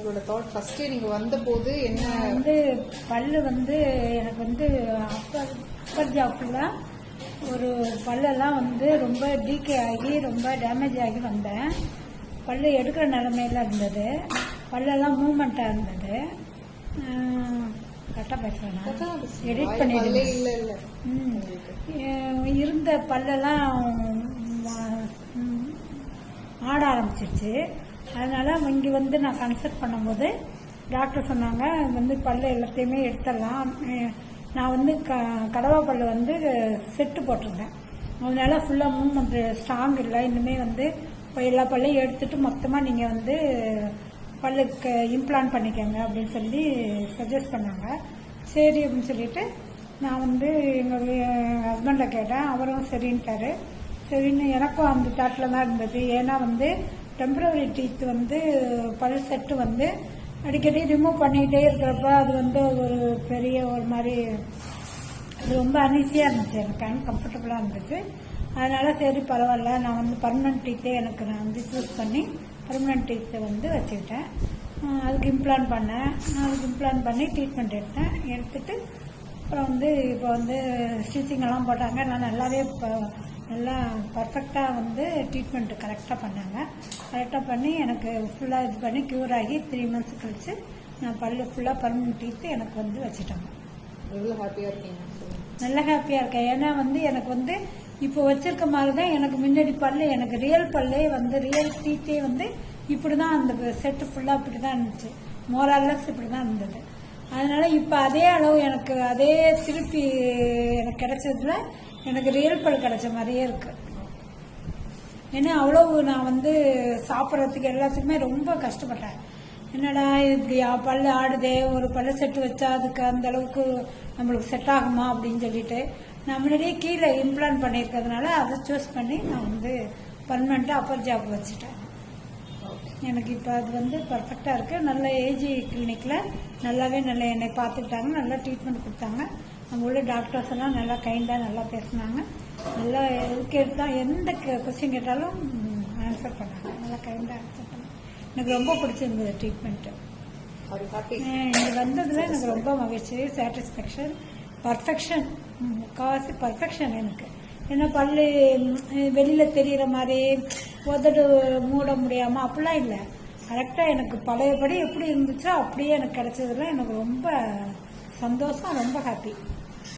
உங்களோட thought first நீங்க வந்த போது என்ன வந்து பல்லு வந்து எனக்கு வந்து அப்பர் ஜாப்ல ஒரு பல்லெல்லாம் வந்து ரொம்ப டீகே ஆகி ரொம்ப டேமேஜ் ஆகி வந்தேன். பல்லு எடுக்கிற நிலைமையில இருந்தது. பல்லெல்லாம் மூவ்மெண்ட்டாக இருந்தது. கரெக்டாக பேசுகிறேன், எடிட் பண்ணிடுவேன். இருந்த பல்லெல்லாம் ஆட ஆரம்பிச்சிருச்சு. அதனால இங்கே வந்து நான் கன்சல்ட் பண்ணும்போது டாக்டர் சொன்னாங்க வந்து பல்லு எல்லாத்தையுமே எடுத்துடலாம். நான் வந்து கடவா பல்லு வந்து செட்டு போட்டிருந்தேன். அதனால ஃபுல்லாக மூவ்மெண்ட் ஸ்ட்ராங் இல்லை. இனிமே வந்து இப்போ எல்லா பல்லையும் எடுத்துட்டு மொத்தமாக நீங்கள் வந்து பல்லுக்கு இம்ப்ளான்ட் பண்ணிக்கோங்க அப்படின்னு சொல்லி சஜஸ்ட் பண்ணாங்க. சரி அப்படின்னு சொல்லிட்டு நான் வந்து எங்கள் ஹஸ்பண்டை கேட்டேன். அவரும் சரின்ட்டாரு. சரின்னு எனக்கும் அந்த தாட்டில் தான் இருந்தது. ஏன்னா வந்து டெம்பரவரி டீத் வந்து பல் செட்டு வந்து அடிக்கடி ரிமூவ் பண்ணிக்கிட்டே இருக்கிறப்ப அது வந்து ஒரு பெரிய ஒரு மாதிரி அது ரொம்ப அனீசியாக இருந்துச்சு. எனக்கு அன்கம்ஃபர்டபுளாக இருந்துச்சு. அதனால சரி பரவாயில்ல, நான் வந்து பர்மனன்ட் டீத்தே எனக்கு நான் வந்து சூஸ் பண்ணி பர்மனன்ட் டீத்தை வந்து வச்சுக்கிட்டேன். அதுக்கு இம்ப்ளான்ட் பண்ணேன். அதுக்கு இம்ப்ளான்ட் பண்ணி ட்ரீட்மெண்ட் எடுத்துட்டு அப்புறம் வந்து இப்போ வந்து ஸ்டிச்சிங் எல்லாம் போட்டாங்க. நான் நல்லாவே நல்லா பர்ஃபெக்டாக வந்து ட்ரீட்மெண்ட் கரெக்டாக பண்ணாங்க. கரெக்டாக பண்ணி எனக்கு ஃபுல்லாக இது பண்ணி க்யூர் ஆகி 3 months கழிச்சு நான் பல்லு ஃபுல்லாக பர்மனன்ட் டீத்து எனக்கு வந்து வச்சுட்டாங்க. எவ்வளோ ஹாப்பியாக இருக்கீங்க? நல்லா ஹாப்பியாக இருக்கேன். ஏன்னா வந்து எனக்கு வந்து இப்போ வச்சிருக்க மாதிரி தான் எனக்கு முன்னாடி பல்லு, எனக்கு ரியல் பல்லே வந்து ரியல் டீத்தே வந்து இப்படி தான் அந்த செட்டு ஃபுல்லாக இப்படி தான் இருந்துச்சு. மோரல்லஸ் இப்படி தான் இருந்தது. அதனால இப்போ அதே அளவு எனக்கு அதே திருப்பி எனக்கு கிடைச்சதுல எனக்கு ரியல் பல் கிடைச்ச மாதிரியே இருக்கு. ஏன்னா அவ்வளவு நான் வந்து சாப்பிட்றதுக்கு எல்லாத்துக்குமே ரொம்ப கஷ்டப்பட்டேன். என்னடா இது பல்லு ஆடுதே, ஒரு பல்லு செட்டு வச்சா அதுக்கு அந்த அளவுக்கு நம்மளுக்கு செட் ஆகுமா அப்படின்னு சொல்லிட்டு நான் முன்னாடியே கீழே இம்ப்ளான்ட் பண்ணியிருக்கிறதுனால அதை சூஸ் பண்ணி நான் வந்து பர்மனெண்ட்டாக அப்பர் ஜாப் வச்சுட்டேன். எனக்கு இப்போ அது வந்து பர்ஃபெக்டாக இருக்குது. நல்ல ஏஜி கிளினிக்கில் நல்லாவே நல்லா என்னை பார்த்துக்கிட்டாங்க, நல்லா ட்ரீட்மெண்ட் கொடுத்தாங்க. அங்கே உள்ள டாக்டர்ஸ் எல்லாம் நல்லா கைண்டாக நல்லா பேசினாங்க. நல்லா கேட்டால் எந்த கொஸ்டின் கேட்டாலும் ஆன்சர் பண்ணாங்க. நல்லா கைண்டாக ஆன்சர் பண்ணாங்க. எனக்கு ரொம்ப பிடிச்சிருந்தது ட்ரீட்மெண்ட்டு. இங்கே வந்ததில் எனக்கு ரொம்ப மகிழ்ச்சி, சாட்டிஸ்ஃபேக்ஷன், பர்ஃபெக்ஷன், முக்கால்வாசி பர்ஃபெக்ஷன் எனக்கு. ஏன்னா பல்லு வெளியில் தெரிகிற மாதிரி உதடு மூட முடியாமல் அப்படிலாம் இல்லை. கரெக்டாக எனக்கு பழையபடி எப்படி இருந்துச்சோ அப்படியே எனக்கு கிடைச்சதுல எனக்கு ரொம்ப சந்தோஷம், ரொம்ப ஹாப்பி.